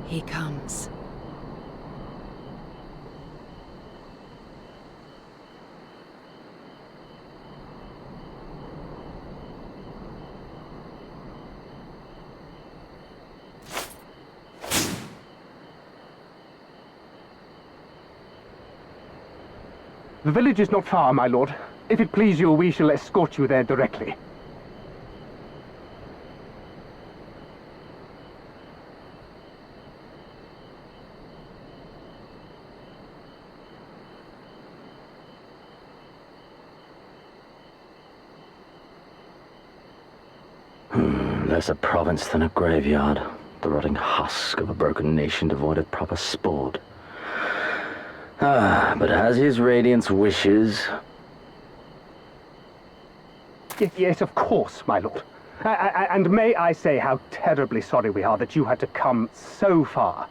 He comes. The village is not far, my lord. If it please you, we shall escort you there directly. Less a province than a graveyard. The rotting husk of a broken nation devoid of proper sport. But as his radiance wishes... Yes, of course, my lord. And may I say how terribly sorry we are that you had to come so far.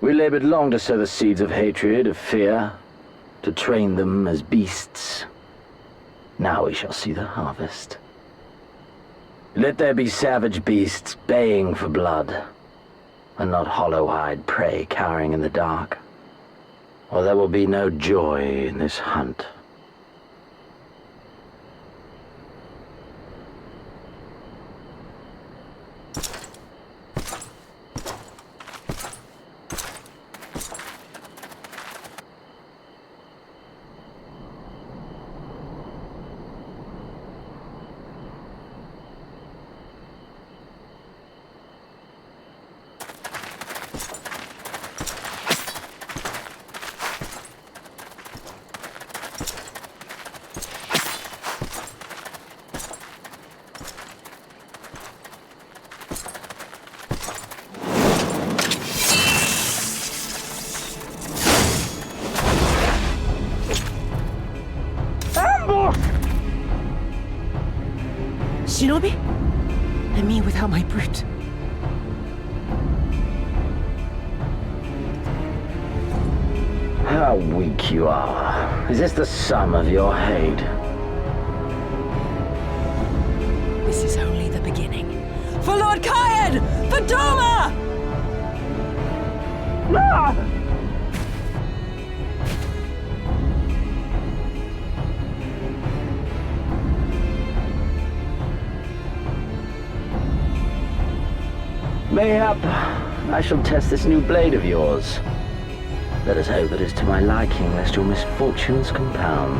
We labored long to sow the seeds of hatred, of fear, to train them as beasts. Now we shall see the harvest. Let there be savage beasts baying for blood, and not hollow-eyed prey cowering in the dark, or there will be no joy in this hunt. Shinobi? And me without my brute. How weak you are. Is this the sum of your hate? This is only the beginning. For Lord Kyan! For Doma! Ah! Mayhap I shall test this new blade of yours. Let us hope it is to my liking, lest your misfortunes compound.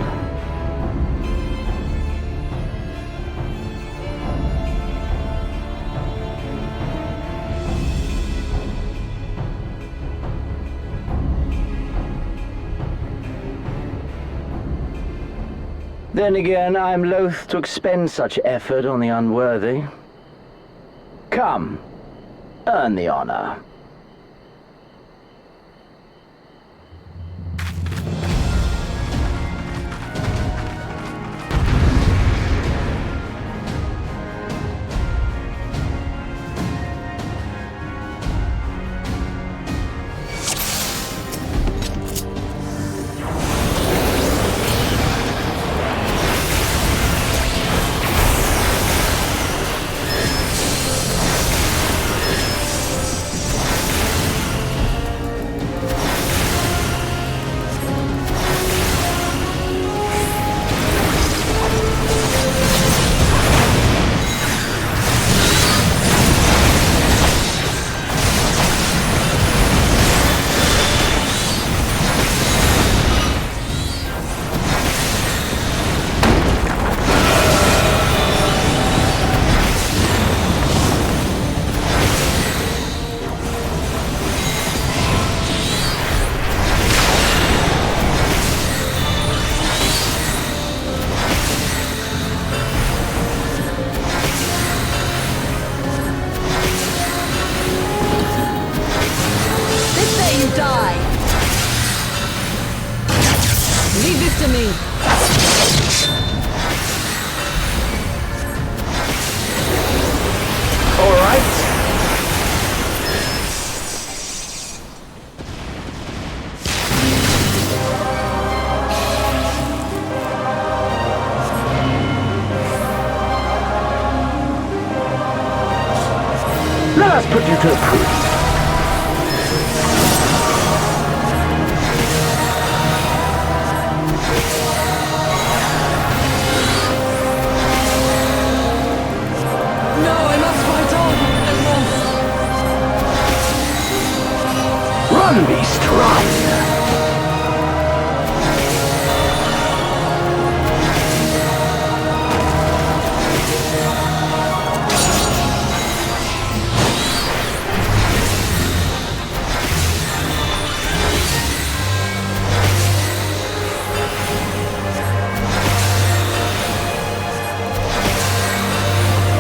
Then again, I am loath to expend such effort on the unworthy. Come, earn the honor. Let us put you to the proof. No, I must fight on. I must. Run, beast, run!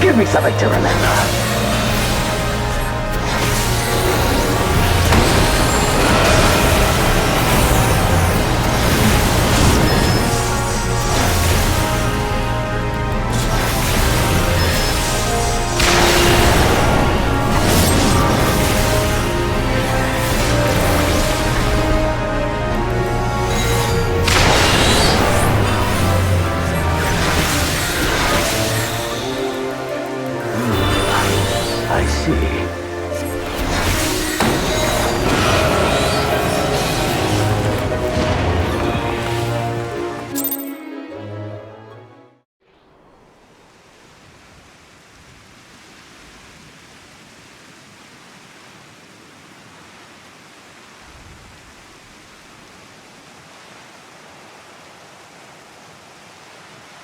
Give me something to remember. I see.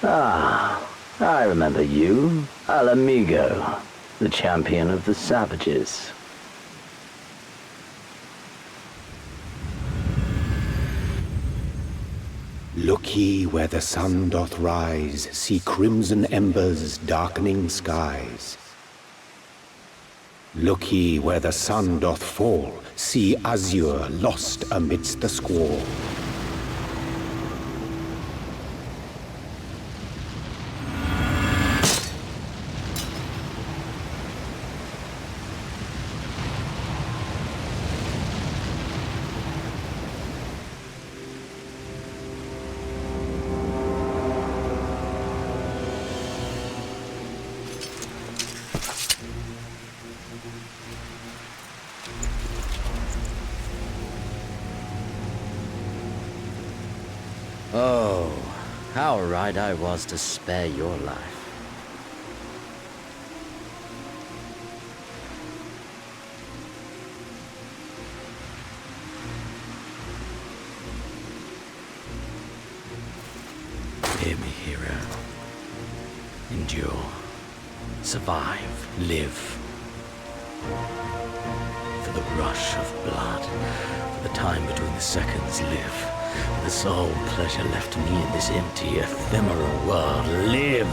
Ah, I remember you, Al Amigo, the champion of the savages. Look ye where the sun doth rise, see crimson embers darkening skies. Look ye where the sun doth fall, see azure lost amidst the squall. Oh, how right I was to spare your life. Hear me, hero. Endure. Survive. Live. For the rush of blood. For the time between the seconds. Live. For the sole pleasure left me in this empty, ephemeral world. Live!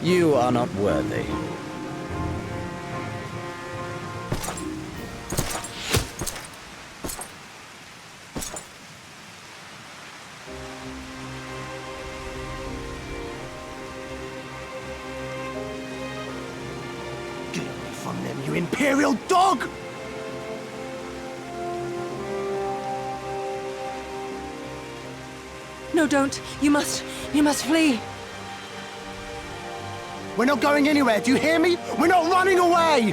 You are not worthy. Get me from them, you imperial dog! No, don't. You must flee. We're not going anywhere, do you hear me? We're not running away!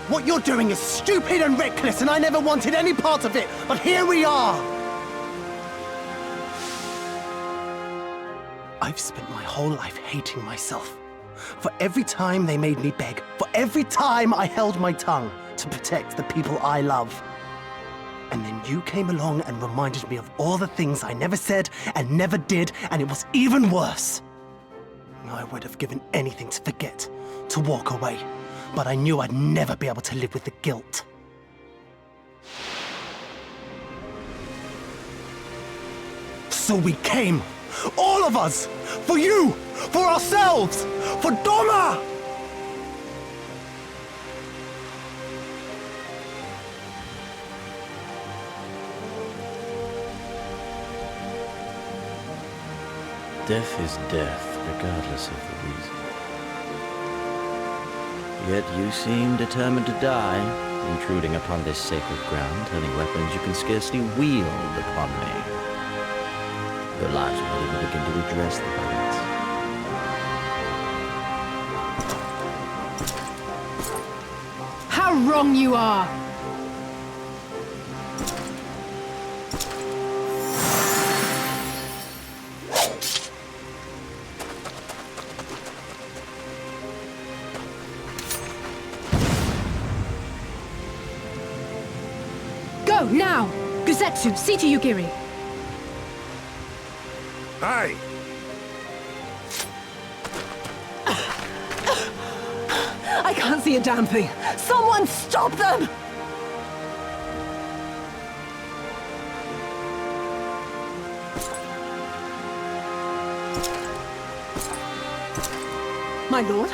What you're doing is stupid and reckless, and I never wanted any part of it, but here we are! I've spent my whole life hating myself. For every time they made me beg, for every time I held my tongue to protect the people I love. And then you came along and reminded me of all the things I never said and never did, and it was even worse. I would have given anything to forget, to walk away, but I knew I'd never be able to live with the guilt. So we came, all of us, for you, for ourselves, for Doma! Death is death, regardless of the reason. Yet you seem determined to die, intruding upon this sacred ground, turning weapons you can scarcely wield upon me. Your lives will not even begin to address the balance. How wrong you are! Go, now! Guzetsu, see to Yugiri! Aye! I can't see a damn thing! Someone stop them! My lord?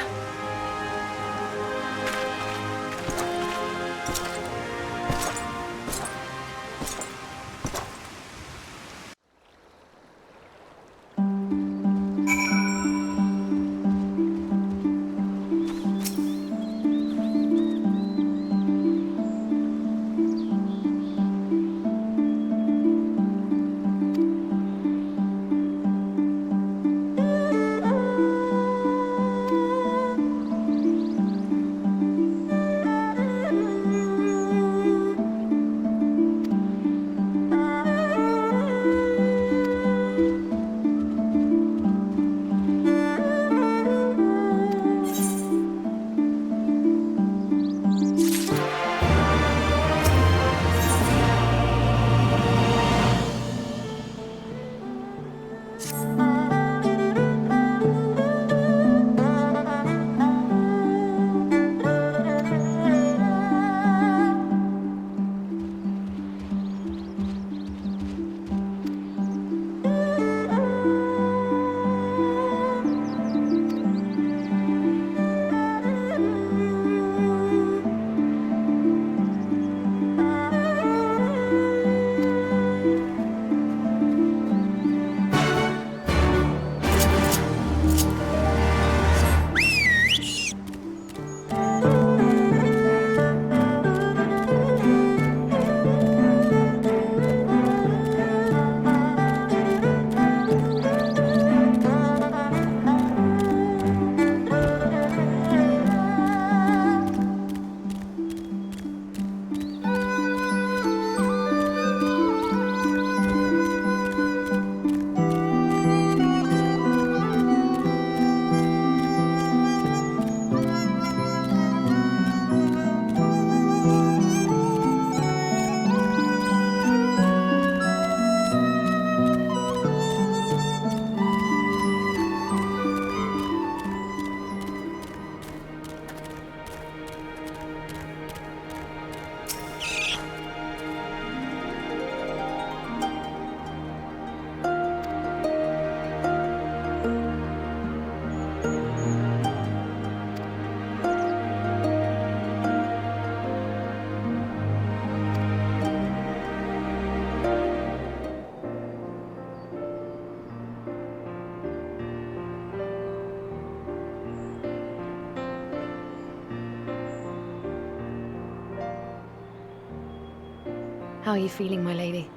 How are you feeling, my lady?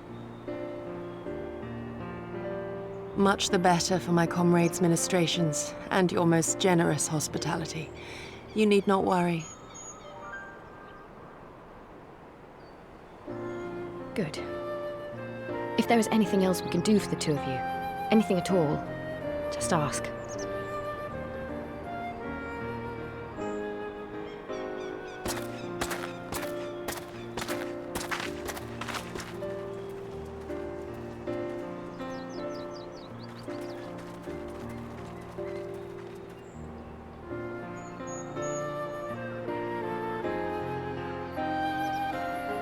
Much the better for my comrades' ministrations and your most generous hospitality. You need not worry. Good. If there is anything else we can do for the two of you, anything at all, just ask.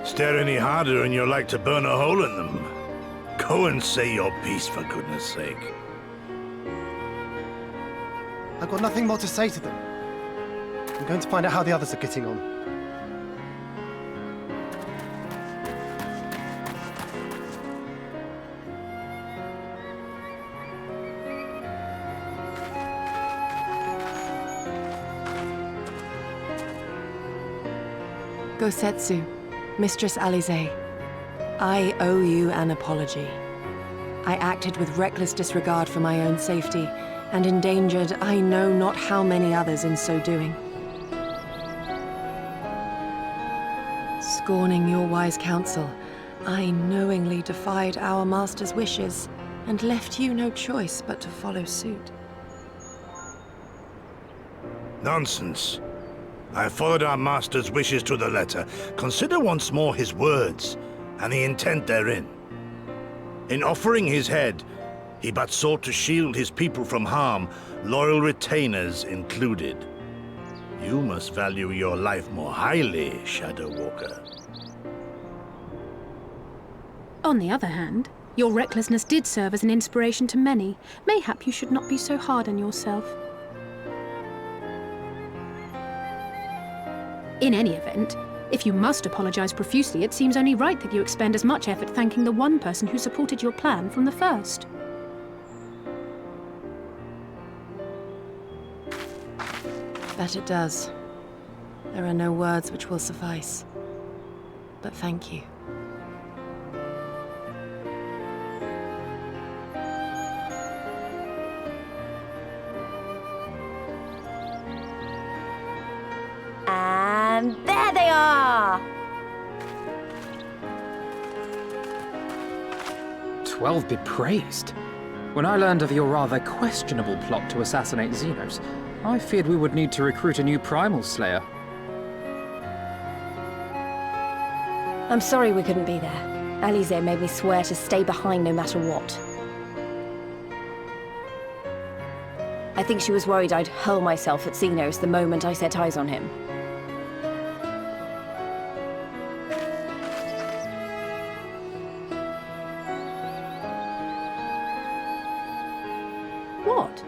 Stare any harder and you're like to burn a hole in them. Go and say your piece, for goodness sake. I've got nothing more to say to them. I'm going to find out how the others are getting on. Gosetsu, Mistress Alize, I owe you an apology. I acted with reckless disregard for my own safety, and endangered I know not how many others in so doing. Scorning your wise counsel, I knowingly defied our master's wishes, and left you no choice but to follow suit. Nonsense. I followed our master's wishes to the letter. Consider once more his words, and the intent therein. In offering his head, he but sought to shield his people from harm, loyal retainers included. You must value your life more highly, Shadow Walker. On the other hand, your recklessness did serve as an inspiration to many. Mayhap you should not be so hard on yourself. In any event, if you must apologize profusely, it seems only right that you expend as much effort thanking the one person who supported your plan from the first. That it does. There are no words which will suffice. But thank you. And there they are! 12 be praised. When I learned of your rather questionable plot to assassinate Xenos, I feared we would need to recruit a new Primal Slayer. I'm sorry we couldn't be there. Alize made me swear to stay behind no matter what. I think she was worried I'd hurl myself at Xenos the moment I set eyes on him. What?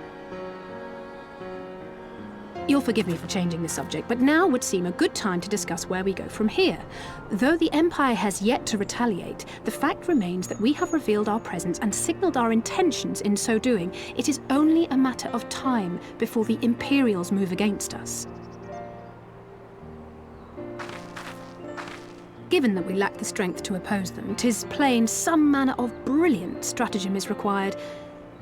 You'll forgive me for changing the subject, but now would seem a good time to discuss where we go from here. Though the Empire has yet to retaliate, the fact remains that we have revealed our presence and signaled our intentions in so doing. It is only a matter of time before the Imperials move against us. Given that we lack the strength to oppose them, 'tis plain some manner of brilliant stratagem is required.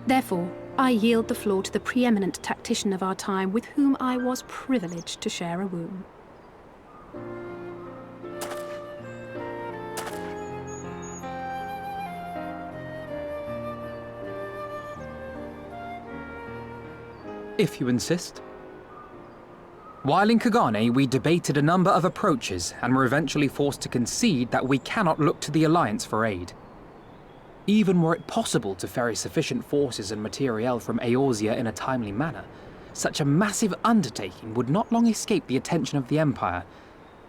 Therefore, I yield the floor to the preeminent tactician of our time, with whom I was privileged to share a room. If you insist. While in Kagane, we debated a number of approaches and were eventually forced to concede that we cannot look to the Alliance for aid. Even were it possible to ferry sufficient forces and materiel from Eorzea in a timely manner, such a massive undertaking would not long escape the attention of the Empire.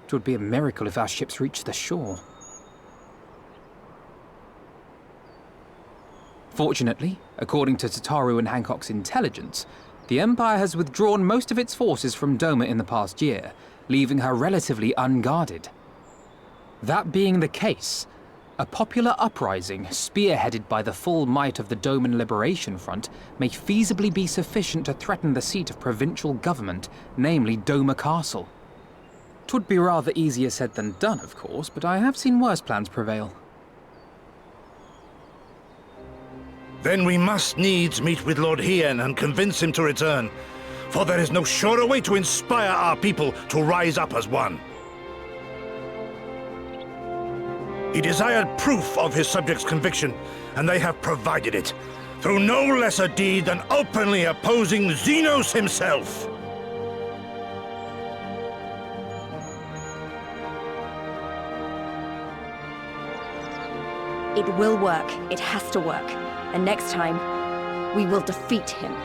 It would be a miracle if our ships reached the shore. Fortunately, according to Tataru and Hancock's intelligence, the Empire has withdrawn most of its forces from Doma in the past year, leaving her relatively unguarded. That being the case, a popular uprising, spearheaded by the full might of the Doman Liberation Front, may feasibly be sufficient to threaten the seat of provincial government, namely Doma Castle. 'Twould be rather easier said than done, of course, but I have seen worse plans prevail. Then we must needs meet with Lord Hien and convince him to return, for there is no surer way to inspire our people to rise up as one. He desired proof of his subjects' conviction, and they have provided it, through no less a deed than openly opposing Xenos himself. It will work. It has to work. And next time, we will defeat him.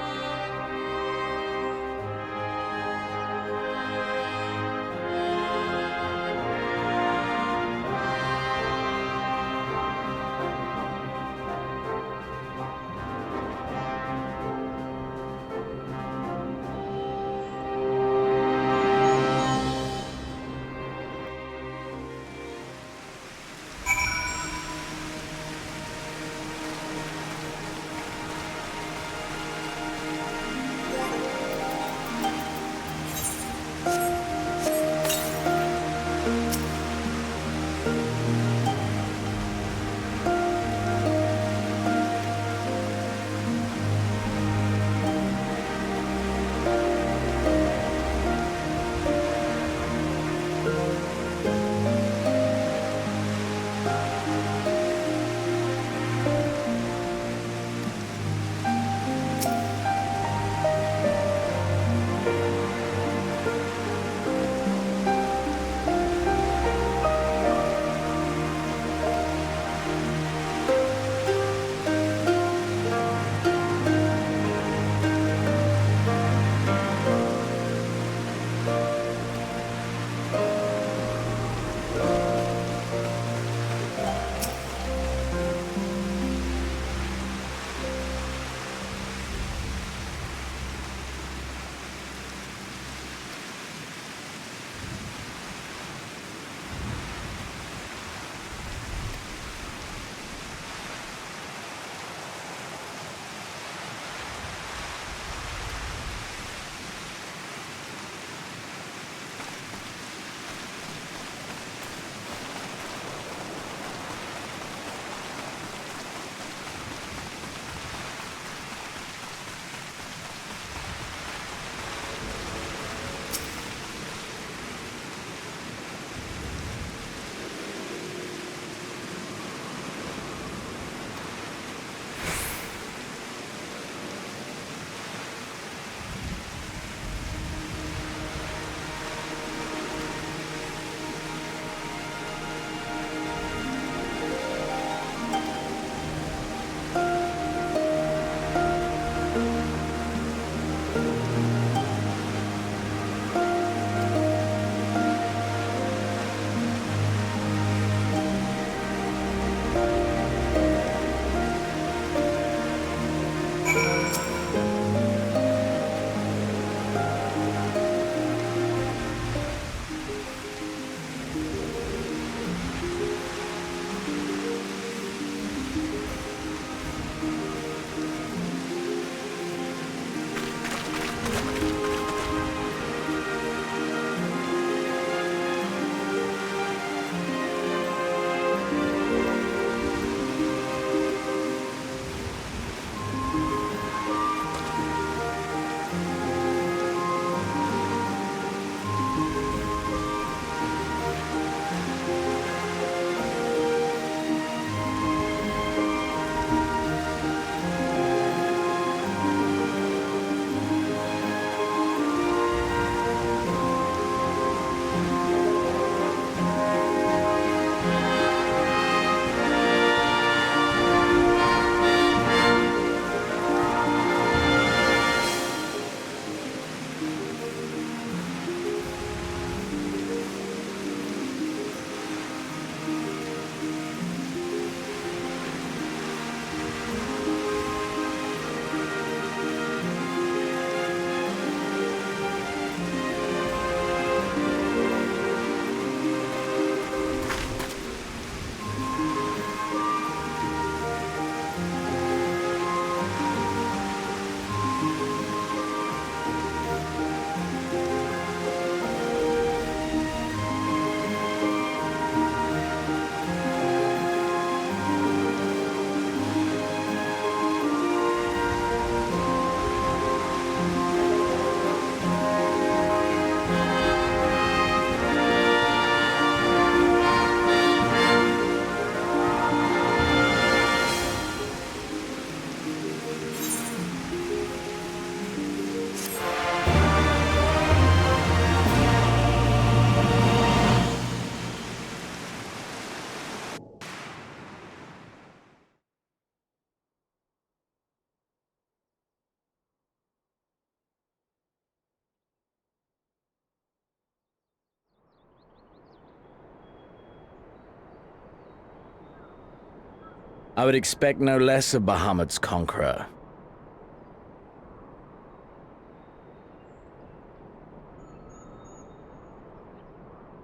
I would expect no less of Bahamut's conqueror.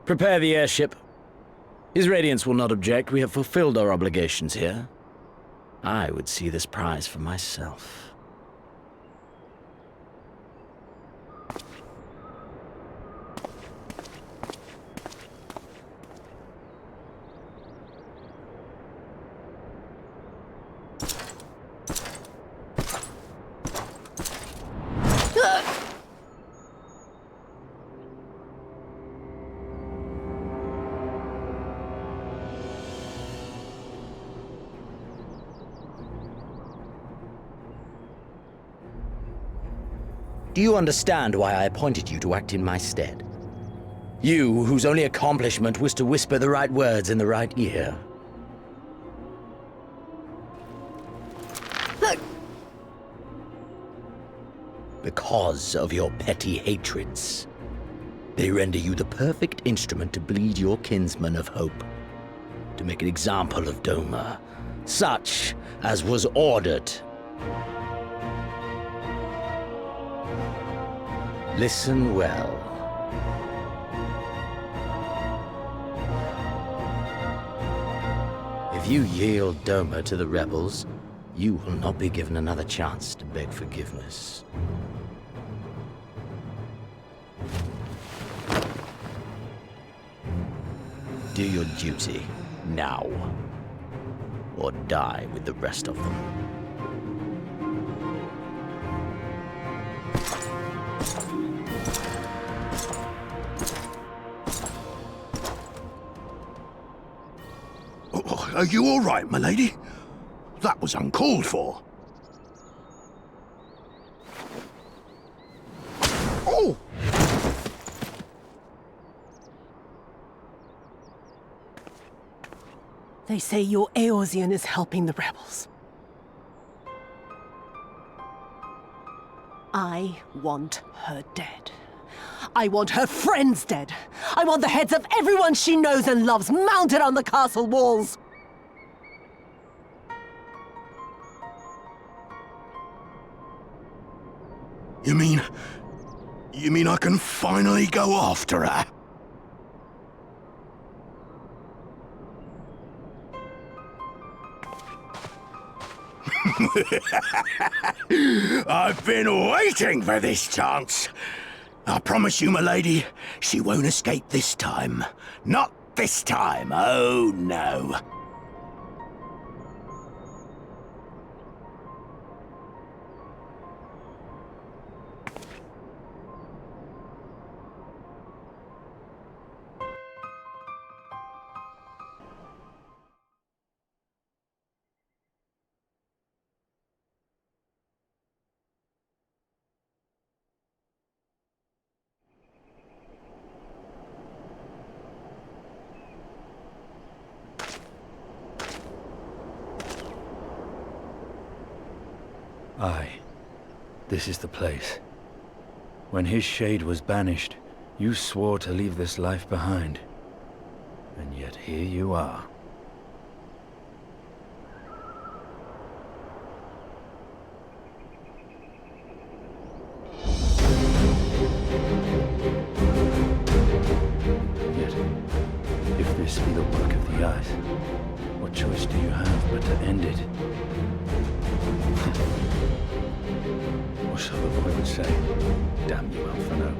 Prepare the airship. His Radiance will not object. We have fulfilled our obligations here. I would see this prize for myself. Do you understand why I appointed you to act in my stead? You, whose only accomplishment was to whisper the right words in the right ear. Because of your petty hatreds, they render you the perfect instrument to bleed your kinsman of hope, to make an example of Doma, such as was ordered. Listen well. If you yield Doma to the rebels, you will not be given another chance to beg forgiveness. Do your duty, now. Or die with the rest of them. Are you all right, my lady? That was uncalled for. Oh! They say your Eorzean is helping the rebels. I want her dead. I want her friends dead. I want the heads of everyone she knows and loves mounted on the castle walls. You mean I can finally go after her? I've been waiting for this chance. I promise you, my lady, she won't escape this time. Not this time, oh no. Aye, this is the place. When his shade was banished, you swore to leave this life behind. And yet here you are. Yet, if this be the work of the eyes, what choice do you have but to end it? Or so the boy would say. Damn you, Alphino.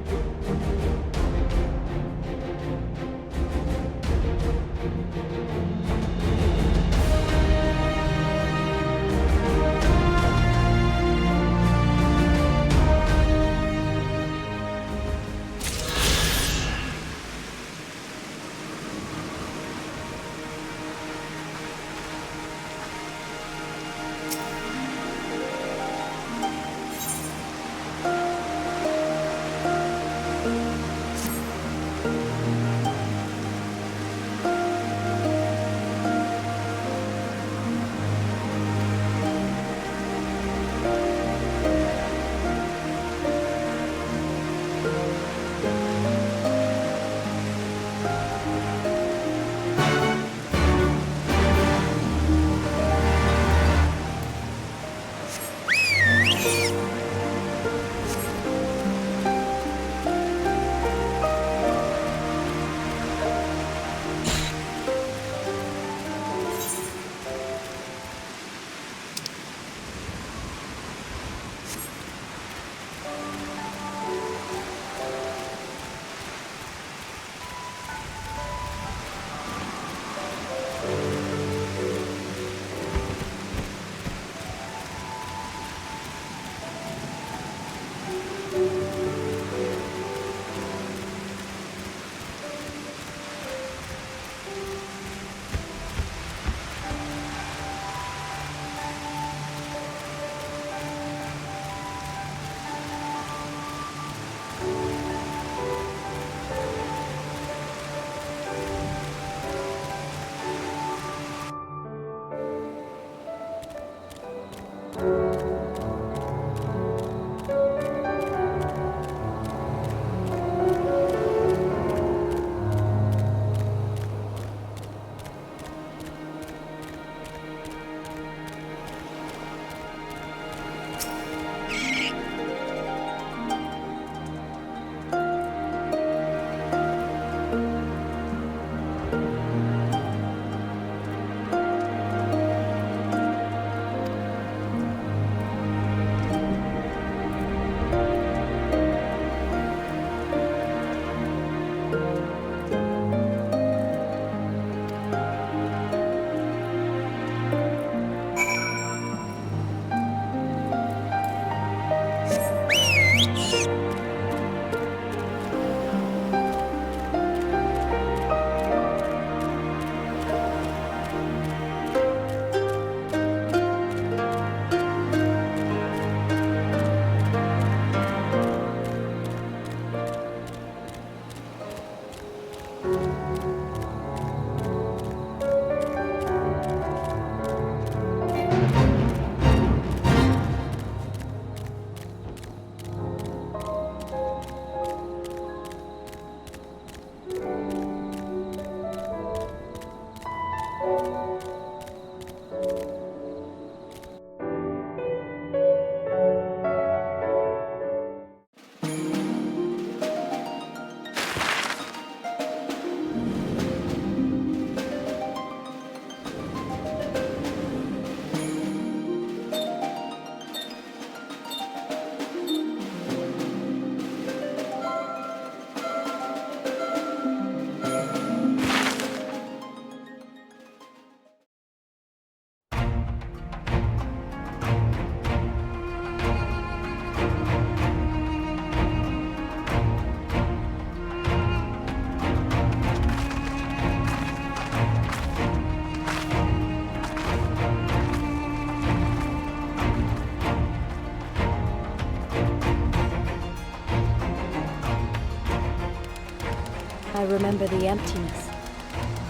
I remember the emptiness,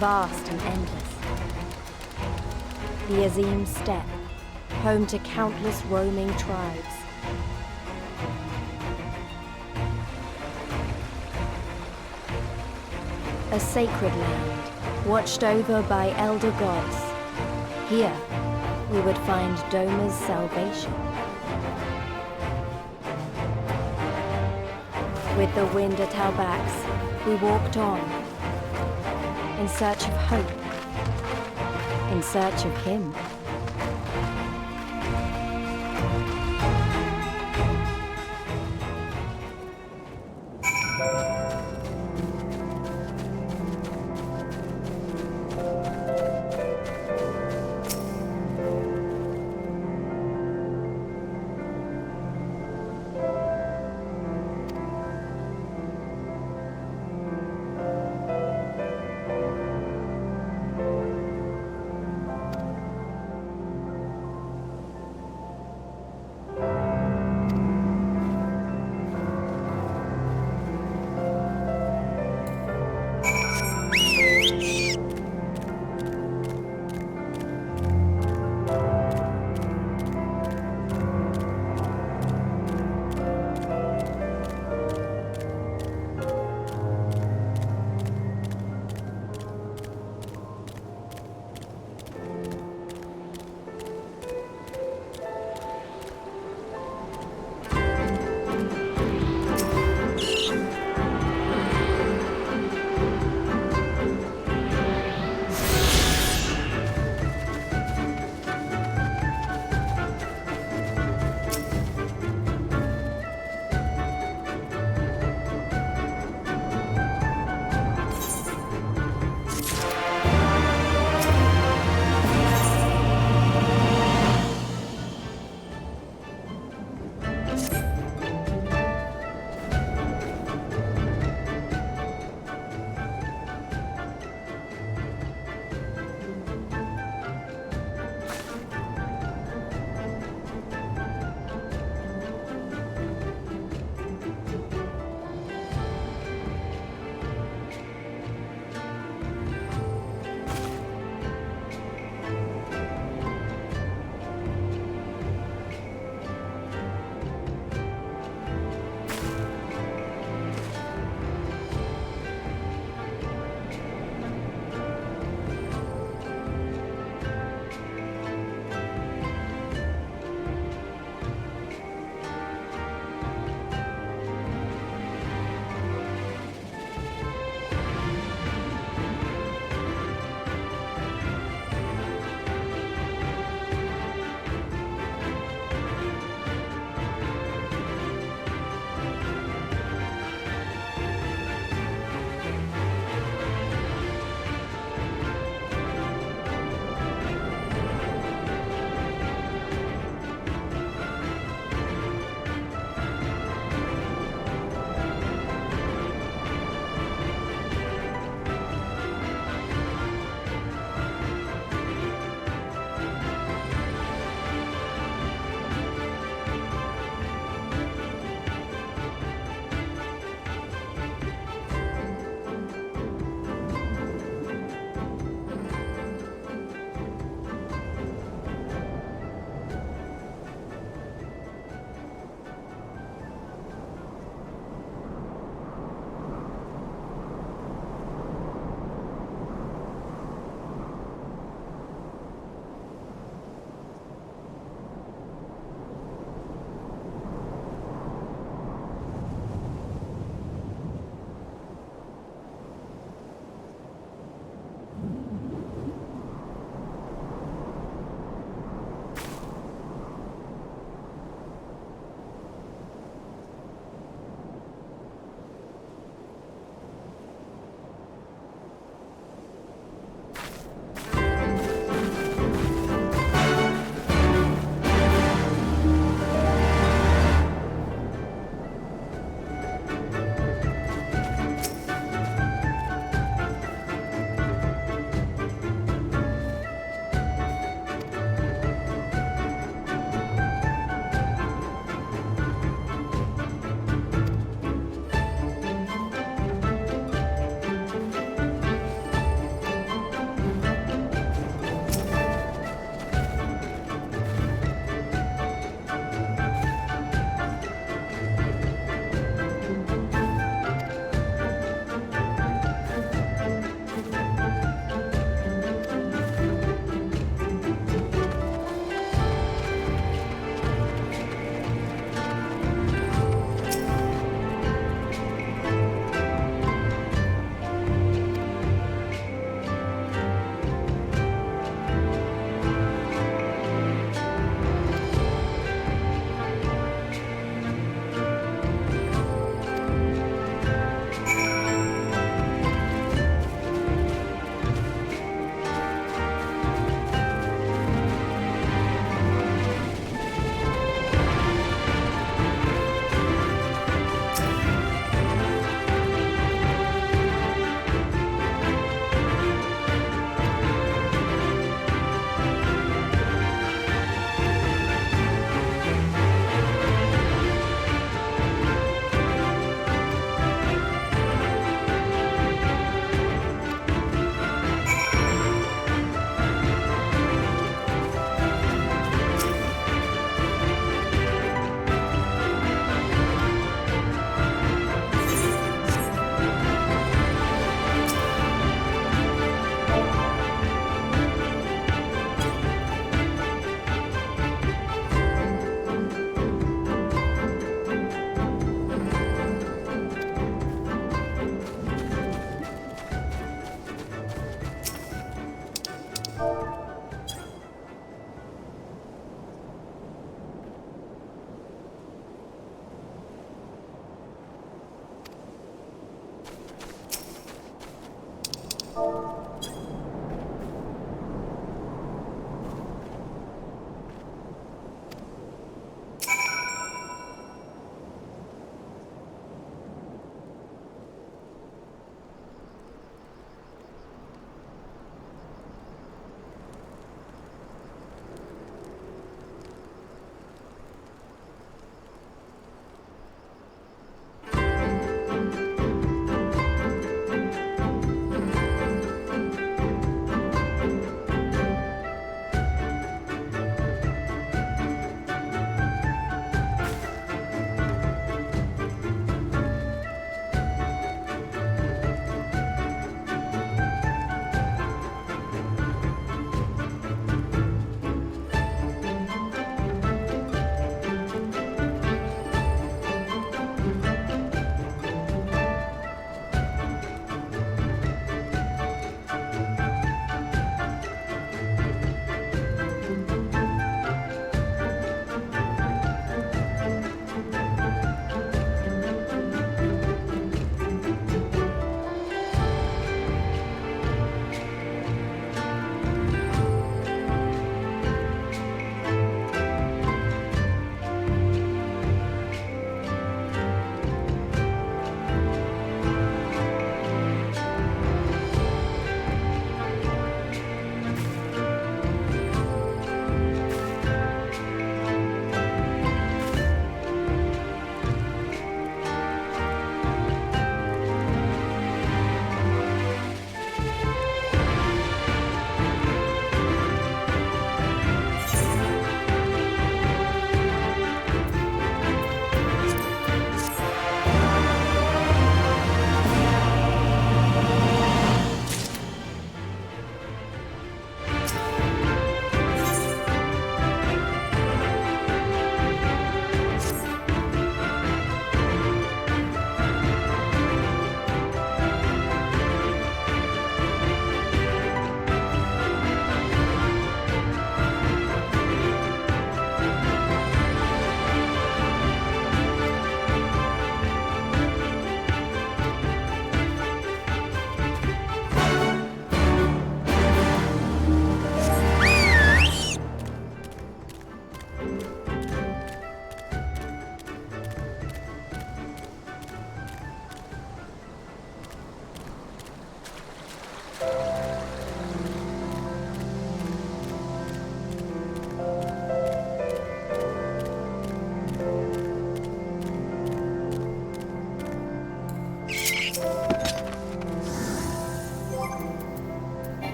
vast and endless. The Azim steppe, home to countless roaming tribes. A sacred land, watched over by elder gods. Here, we would find Doma's salvation. With the wind at our backs, we walked on, in search of hope, in search of him.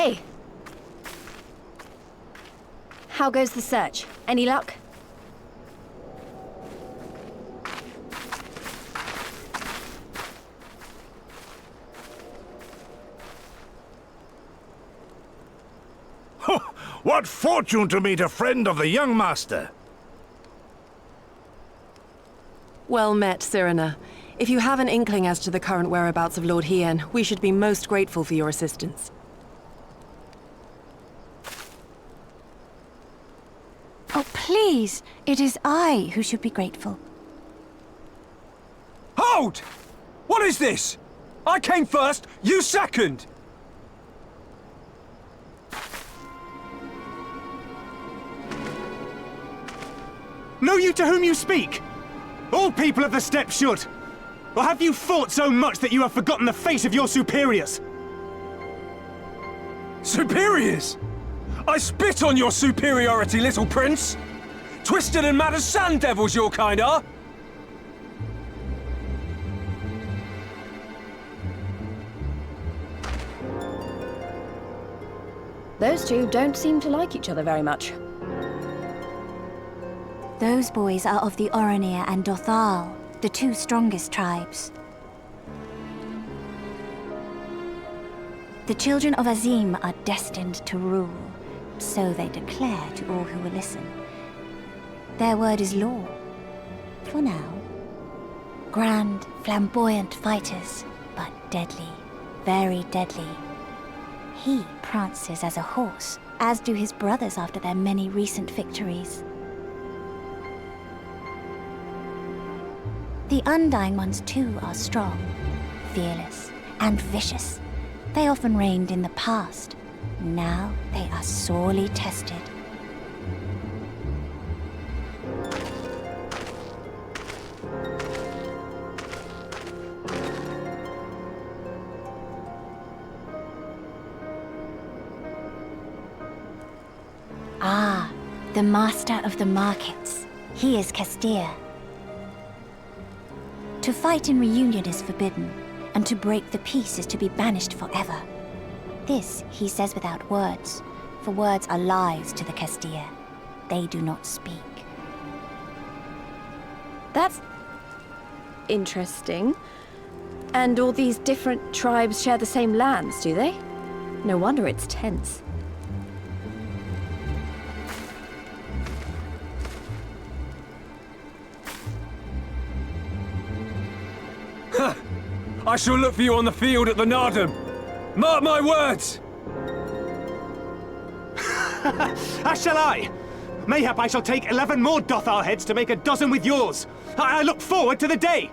Hey! How goes the search? Any luck? What fortune to meet a friend of the young master! Well met, Cyrena. If you have an inkling as to the current whereabouts of Lord Hien, we should be most grateful for your assistance. Oh, please! It is I who should be grateful. Hold! What is this? I came first, you second! Know you to whom you speak? All people of the steppe should. Or have you fought so much that you have forgotten the face of your superiors? Superiors? I spit on your superiority, little prince! Twisted and mad as sand devils your kind are! Those two don't seem to like each other very much. Those boys are of the Oronir and Dothal, the two strongest tribes. The children of Azim are destined to rule, so they declare to all who will listen. Their word is law, for now. Grand, flamboyant fighters, but deadly, very deadly. He prances as a horse, as do his brothers after their many recent victories. The Undying ones too are strong, fearless, and vicious. They often reigned in the past. Now they are sorely tested. Ah, the master of the markets. He is Castir. To fight in reunion is forbidden, and to break the peace is to be banished forever. This he says without words, for words are lies to the Castir. They do not speak. That's interesting. And all these different tribes share the same lands, do they? No wonder it's tense. I shall look for you on the field at the Nardum. Mark my words! As shall I. Mayhap I shall take 11 more Dothal heads to make a dozen with yours. I look forward to the day.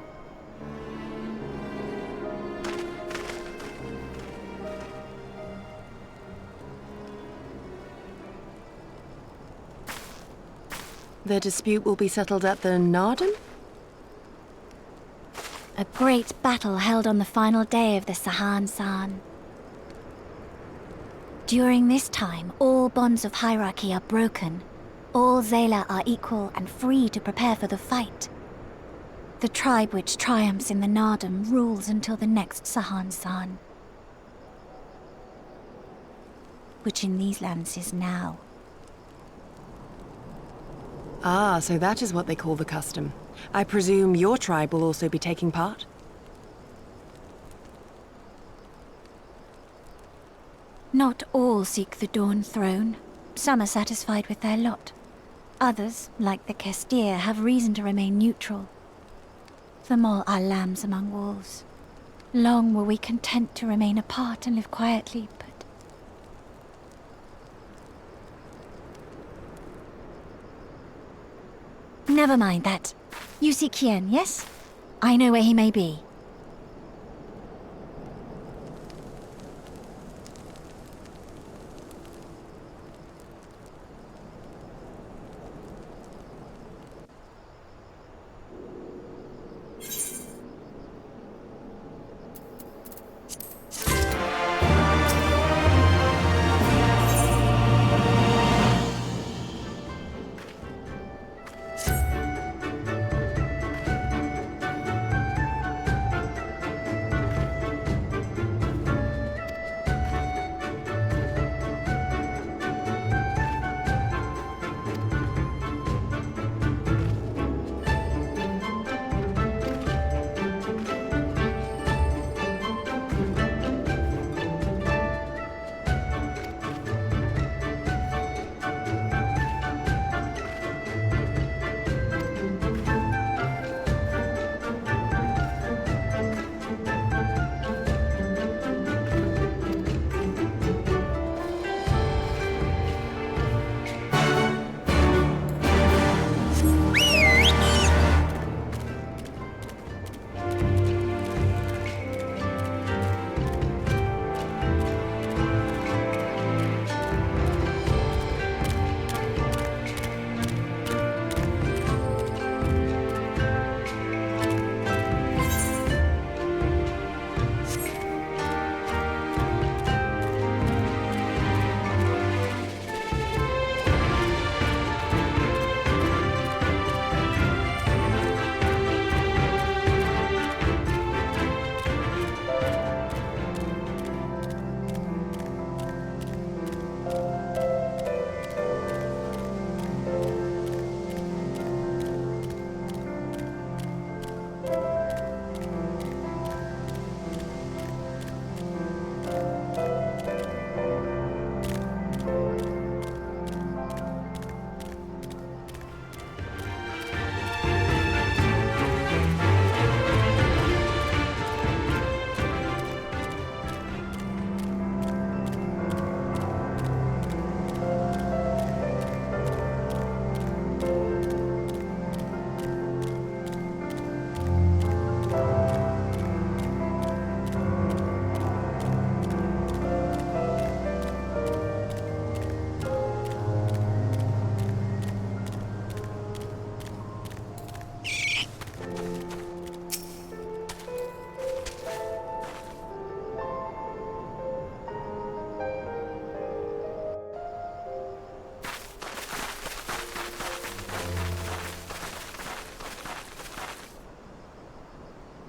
The dispute will be settled at the Nardum? A great battle held on the final day of the Sahan San. During this time, all bonds of hierarchy are broken. All Zayla are equal and free to prepare for the fight. The tribe which triumphs in the Nardum rules until the next Sahan San, which in these lands is now. Ah, so that is what they call the custom. I presume your tribe will also be taking part? Not all seek the Dawn Throne. Some are satisfied with their lot. Others, like the Castir, have reason to remain neutral. Them all are lambs among wolves. Long were we content to remain apart and live quietly, but... Never mind that. You seek Hien, yes? I know where he may be.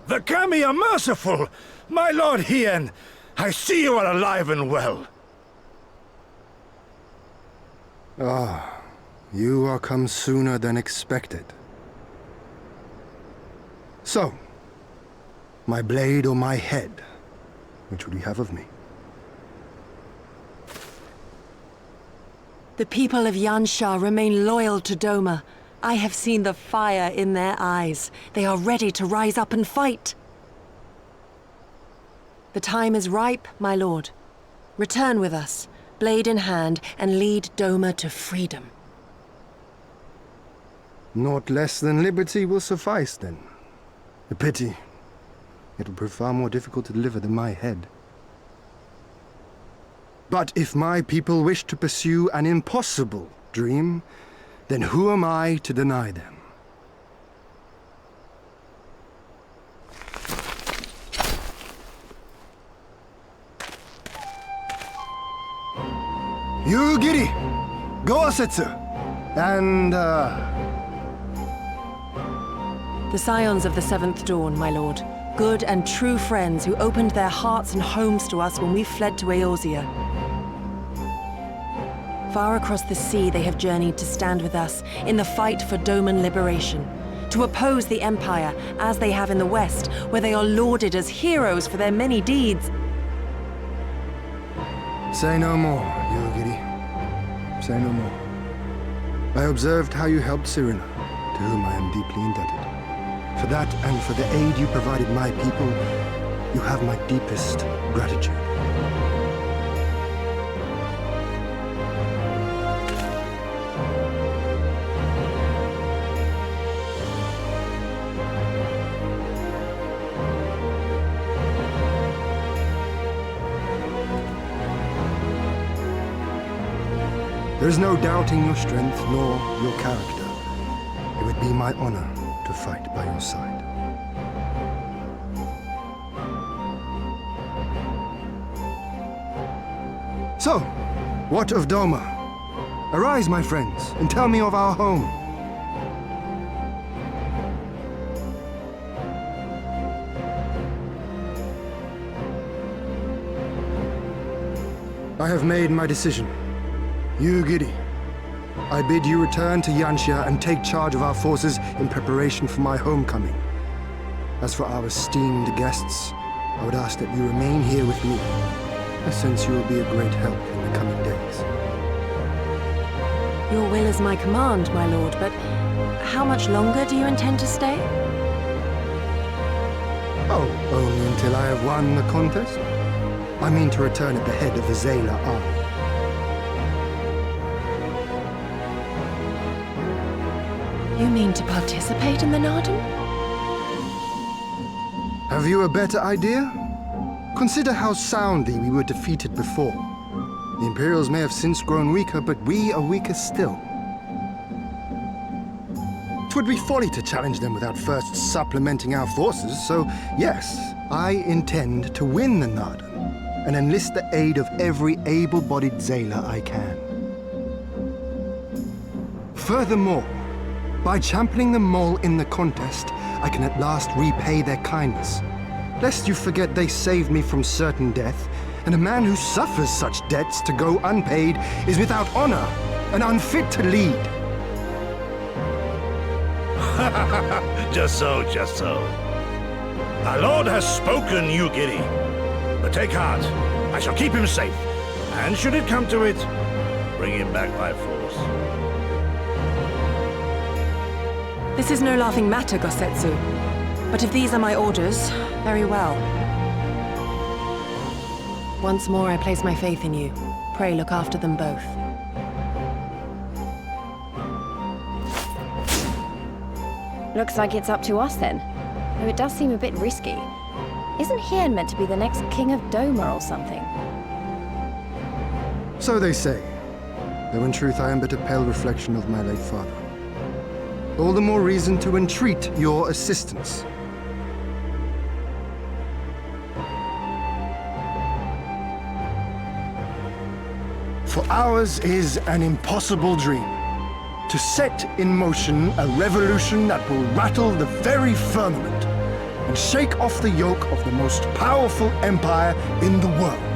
The Kami are merciful! My lord Hien, I see you are alive and well. Ah, you are come sooner than expected. So, my blade or my head? Which would you have of me? The people of Yansha remain loyal to Doma. I have seen the fire in their eyes. They are ready to rise up and fight. The time is ripe, my lord. Return with us, blade in hand, and lead Doma to freedom. Naught less than liberty will suffice, then. A pity. It will prove far more difficult to deliver than my head. But if my people wish to pursue an impossible dream, then who am I to deny them? You, Giri! Go-setsu! And, The scions of the Seventh Dawn, my lord. Good and true friends who opened their hearts and homes to us when we fled to Eorzea. Far across the sea they have journeyed to stand with us in the fight for Doman liberation, to oppose the Empire as they have in the West, where they are lauded as heroes for their many deeds. Say no more, Yogiri. Say no more. I observed how you helped Cyrena, to whom I am deeply indebted. For that and for the aid you provided my people, you have my deepest gratitude. There is no doubting your strength nor your character. It would be my honor to fight by your side. So, what of Doma? Arise, my friends, and tell me of our home. I have made my decision. You, Giri, I bid you return to Yansha and take charge of our forces in preparation for my homecoming. As for our esteemed guests, I would ask that you remain here with me. I sense you will be a great help in the coming days. Your will is my command, my lord, but how much longer do you intend to stay? Oh, only until I have won the contest? I mean to return at the head of the Zayla army. You mean to participate in the Narden? Have you a better idea? Consider how soundly we were defeated before. The Imperials may have since grown weaker, but we are weaker still. 'Twould be folly to challenge them without first supplementing our forces, so yes, I intend to win the Narden and enlist the aid of every able-bodied Zayla I can. Furthermore, by championing the Mole in the contest, I can at last repay their kindness. Lest you forget they saved me from certain death, and a man who suffers such debts to go unpaid is without honor and unfit to lead. Just so, just so. Our lord has spoken, Yugiri. But take heart, I shall keep him safe. And should it come to it, bring him back by force. This is no laughing matter, Gosetsu. But if these are my orders, very well. Once more I place my faith in you. Pray look after them both. Looks like it's up to us then. Though it does seem a bit risky. Isn't Hien meant to be the next king of Doma or something? So they say, though in truth I am but a pale reflection of my late father. All the more reason to entreat your assistance. For ours is an impossible dream. To set in motion a revolution that will rattle the very firmament. and shake off the yoke of the most powerful empire in the world.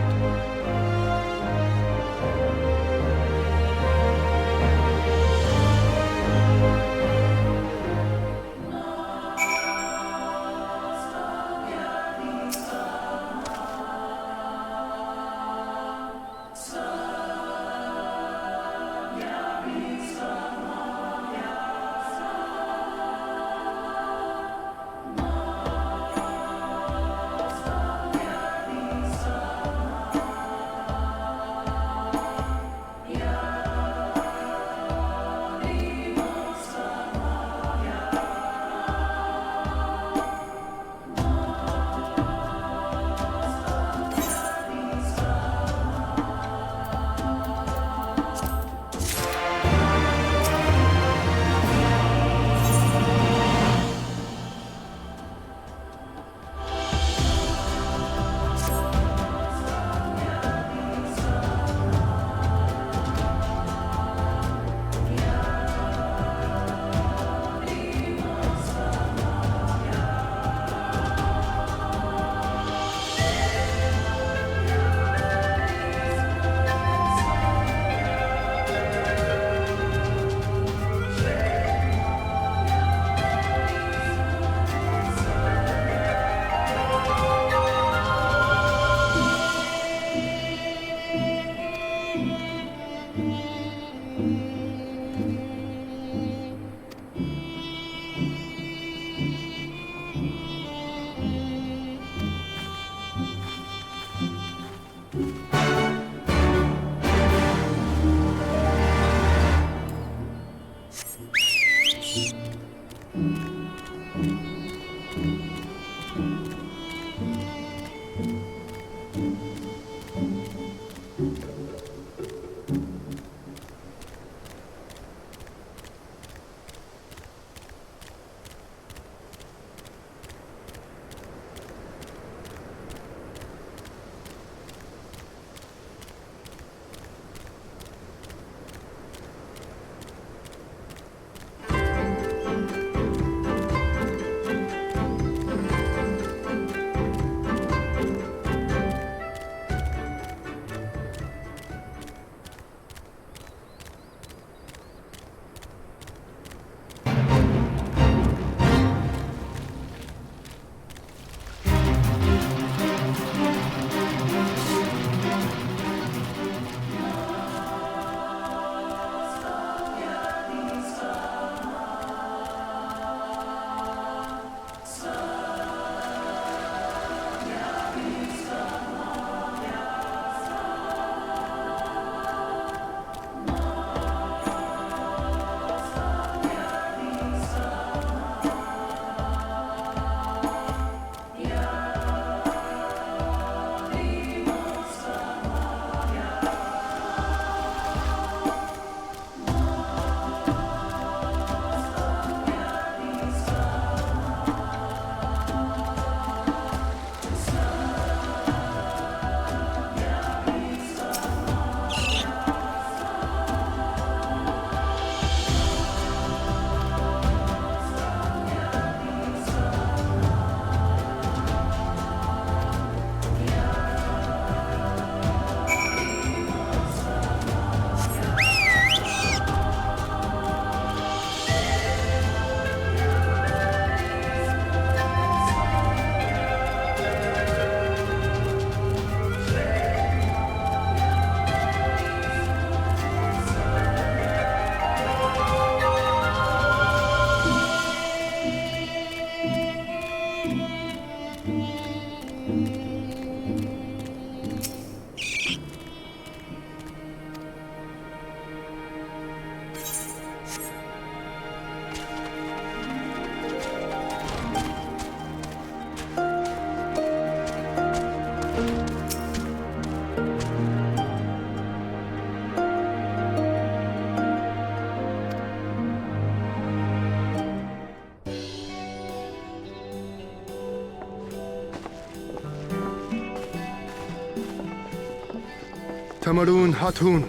Tamarun Hatun,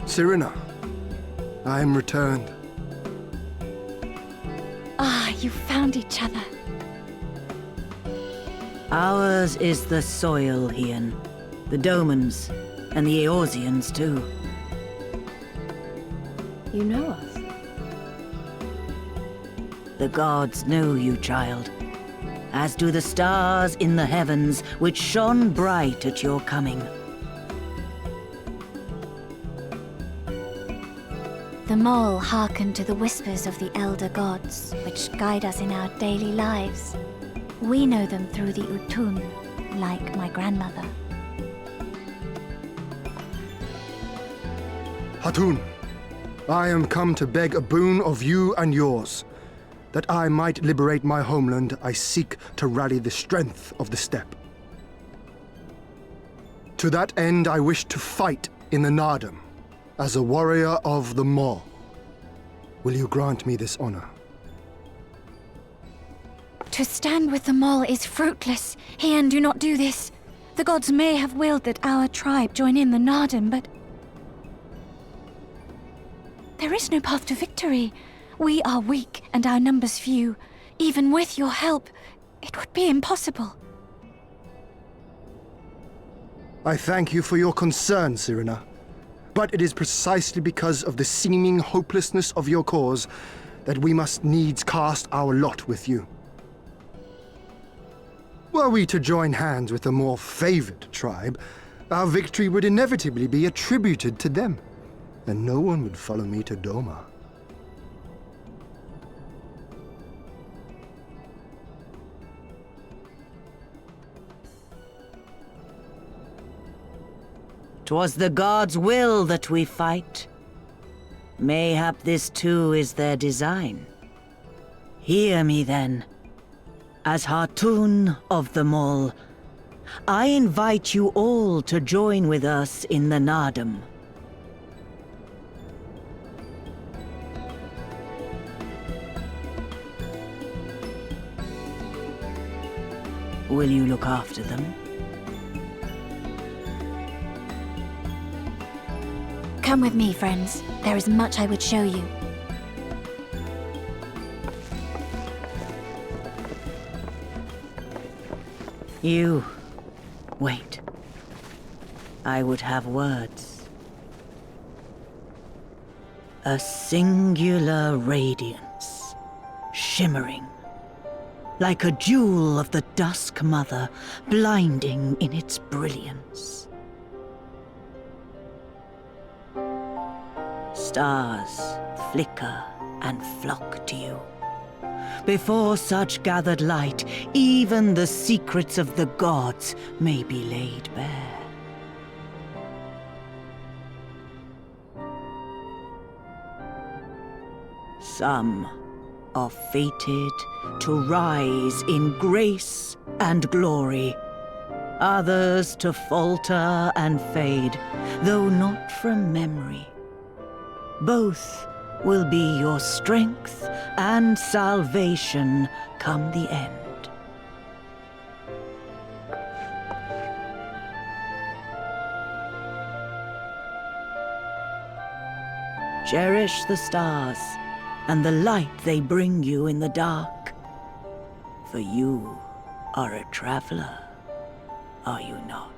Sirina, I am returned. Ah, you found each other. Ours is the soil, Hien. The Domans, and the Eorzeans too. You know us? The gods know you, child, as do the stars in the heavens which shone bright at your coming. The mole hearkened to the whispers of the elder gods, which guide us in our daily lives. We know them through the Utun, like my grandmother. Hatun, I am come to beg a boon of you and yours. That I might liberate my homeland, I seek to rally the strength of the steppe. To that end, I wish to fight in the Nardam, as a warrior of the Mall. Will you grant me this honor? To stand with the mole is fruitless. Hien, do not do this. The gods may have willed that our tribe join in the Nardam, but there is no path to victory. We are weak and our numbers few. Even with your help, it would be impossible. I thank you for your concern, Cyrena. But it is precisely because of the seeming hopelessness of your cause that we must needs cast our lot with you. Were we to join hands with a more favored tribe, our victory would inevitably be attributed to them, and no one would follow me to Doma. 'Twas the gods' will that we fight. Mayhap this too is their design. Hear me then. As Hatun of the Mall, I invite you all to join with us in the Nardam. Will you look after them? Come with me, friends. There is much I would show you. You... wait. I would have words. A singular radiance, shimmering, like a jewel of the Dusk Mother, blinding in its brilliance. Stars flicker and flock to you. Before such gathered light, even the secrets of the gods may be laid bare. Some are fated to rise in grace and glory, others to falter and fade, though not from memory. Both will be your strength and salvation come the end. Cherish the stars and the light they bring you in the dark, for you are a traveler, are you not?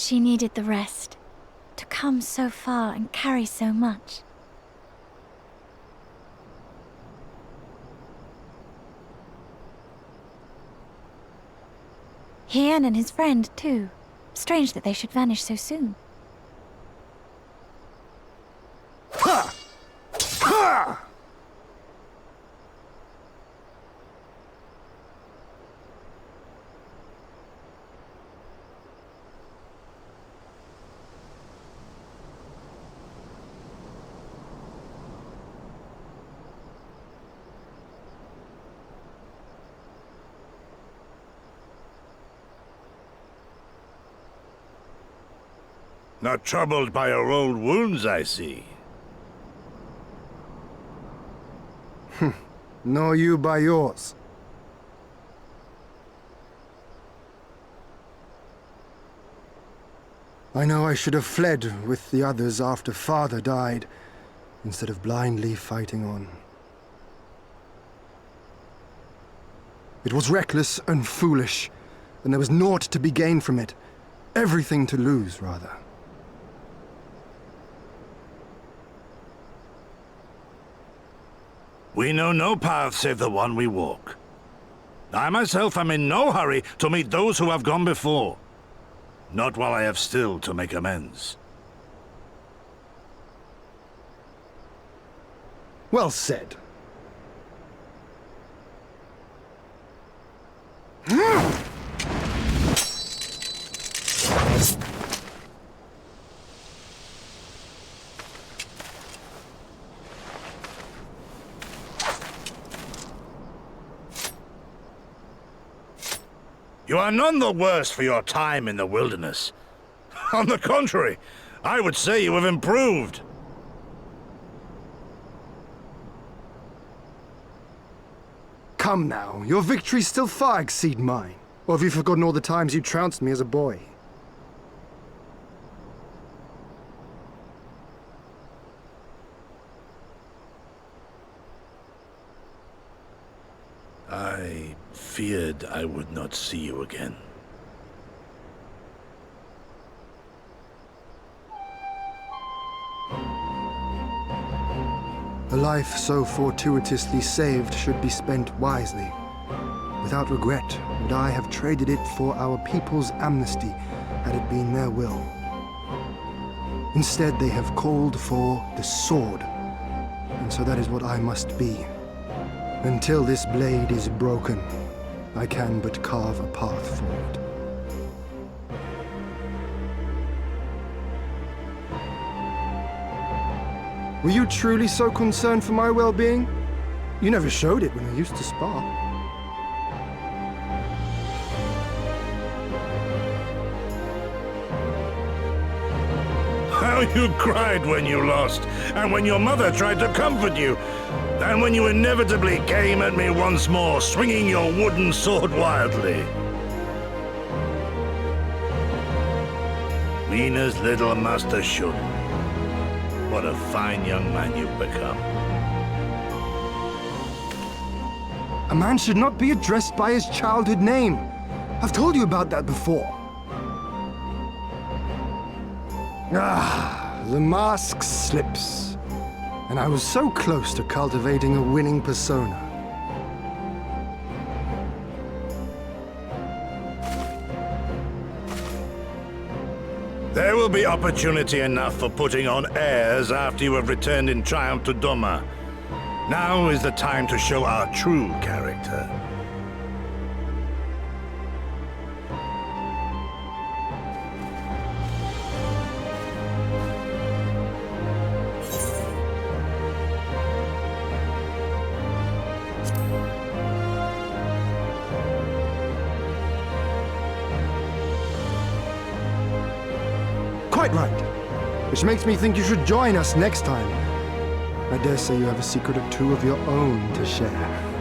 She needed the rest. To come so far and carry so much. Hien and his friend, too. Strange that they should vanish so soon. Ha! Ha! Not troubled by your old wounds, I see. Nor you by yours. I know I should have fled with the others after Father died, instead of blindly fighting on. It was reckless and foolish, and there was naught to be gained from it. Everything to lose, rather. We know no path save the one we walk. I myself am in no hurry to meet those who have gone before. Not while I have still to make amends. Well said. You are none the worse for your time in the wilderness. On the contrary, I would say you have improved. Come now, your victories still far exceed mine. Or have you forgotten all the times you trounced me as a boy? I feared I would not see you again. A life so fortuitously saved should be spent wisely. Without regret, would I have traded it for our people's amnesty, had it been their will. Instead, they have called for the sword, and so that is what I must be. Until this blade is broken, I can but carve a path for it. Were you truly so concerned for my well-being? You never showed it when we used to spar. How you cried when you lost, and when your mother tried to comfort you, and when you inevitably came at me once more, swinging your wooden sword wildly. Mina's little master should. What a fine young man you've become. A man should not be addressed by his childhood name. I've told you about that before. Ah, the mask slips. And I was so close to cultivating a winning persona. There will be opportunity enough for putting on airs after you have returned in triumph to Doma. Now is the time to show our true character. Quite right. Which makes me think you should join us next time. I dare say you have a secret or two of your own to share.